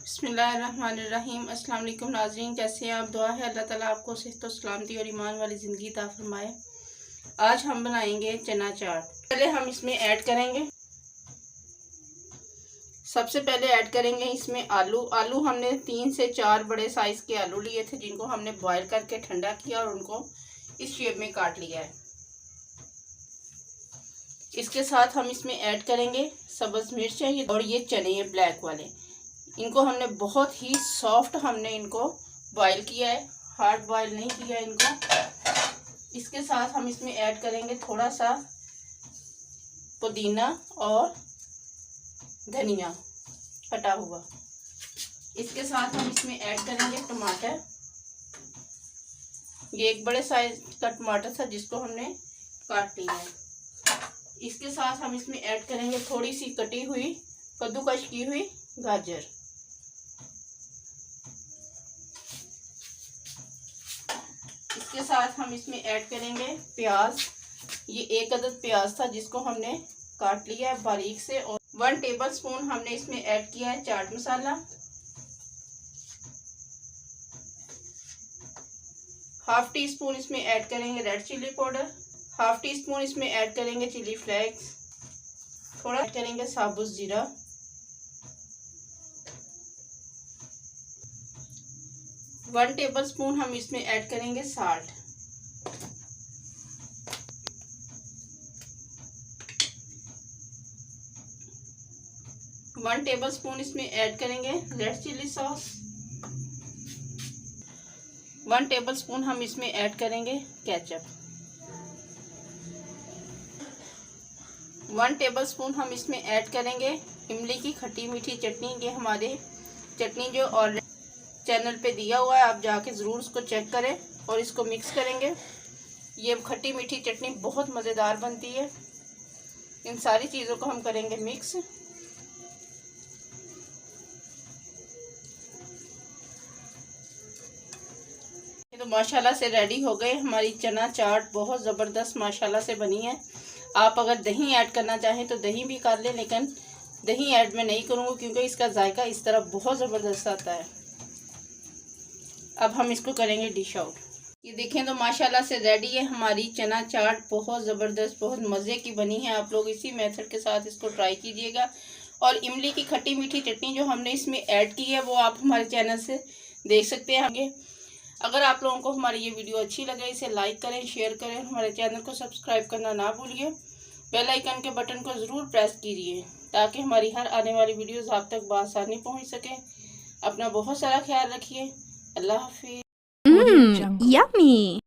बिस्मिल्लाहिर्रहमानिर्रहीम। अस्सलाम वालेकुम नाज़रीन, कैसे हैं आप? दुआ है अल्लाह ताला आपको सेहत और सलामती और ईमान वाली ज़िंदगी अता फरमाए। आज हम बनाएंगे चना चाट। पहले हम इसमें ऐड करेंगे, सबसे पहले ऐड करेंगे इसमें आलू हमने 3 से 4 बड़े साइज़ के आलू लिए थे, जिनको हमने बॉयल करके ठंडा किया और उनको इस शेप में काट लिया है। इसके साथ हम इसमें ऐड करेंगे सब्ज़ मिर्च है और ये चने हैं ब्लैक वाले। इनको हमने बहुत ही सॉफ्ट इनको बॉईल किया है, हार्ड बॉईल नहीं किया इनको। इसके साथ हम इसमें ऐड करेंगे थोड़ा सा पुदीना और धनिया कटा हुआ। इसके साथ हम इसमें ऐड करेंगे टमाटर। ये एक बड़े साइज का टमाटर था जिसको हमने काट लिया है। इसके साथ हम इसमें ऐड करेंगे थोड़ी सी कटी हुई कद्दूकश की हुई गाजर। इसके साथ हम इसमें ऐड करेंगे प्याज। ये 1 अदद प्याज था जिसको हमने काट लिया है बारीक से। और 1 टेबलस्पून हमने इसमें ऐड किया है chaat masala. Half teaspoon इसमें ऐड करेंगे red chilli powder. Half teaspoon इसमें ऐड करेंगे चिली फ्लेक्स। थोड़ा ऐड करेंगे साबुत जीरा। वन टेबलस्पून हम इसमें ऐड करेंगे साल्ट। वन टेबलस्पून इसमें ऐड करेंगे रेड चिली सॉस। 1 टेबलस्पून हम इसमें ऐड करेंगे केचप। 1 टेबलस्पून हम इसमें ऐड करेंगे इमली की खट्टी मीठी चटनी। ये हमारे चटनी जो ऑलरेडी चैनल पे दिया हुआ है, आप जाके ज़रूर उसको चेक करें। और इसको मिक्स करेंगे। ये खट्टी मीठी चटनी बहुत मज़ेदार बनती है। इन सारी चीज़ों को हम करेंगे मिक्स। ये तो माशाल्लाह से रेडी हो गए। हमारी चना चाट बहुत ज़बरदस्त माशाल्लाह से बनी है। आप अगर दही ऐड करना चाहें तो दही भी कर लें, लेकिन दही ऐड मैं नहीं करूँगी क्योंकि इसका जायका इस तरह बहुत ज़बरदस्त आता है। अब हम इसको करेंगे डिश आउट। ये देखें तो माशाल्लाह से रेडी है हमारी चना चाट। बहुत ज़बरदस्त बहुत मज़े की बनी है। आप लोग इसी मेथड के साथ इसको ट्राई कीजिएगा। और इमली की खट्टी मीठी चटनी जो हमने इसमें ऐड की है वो आप हमारे चैनल से देख सकते हैं आगे। अगर आप लोगों को हमारी ये वीडियो अच्छी लगे इसे लाइक करें, शेयर करें। हमारे चैनल को सब्सक्राइब करना ना भूलिए। बेल आइकन के बटन को ज़रूर प्रेस कीजिए ताकि हमारी हर आने वाली वीडियोज़ आप तक बआसानी पहुँच सके। अपना बहुत सारा ख्याल रखिए। अल्लाह हाफिज़। Yummy!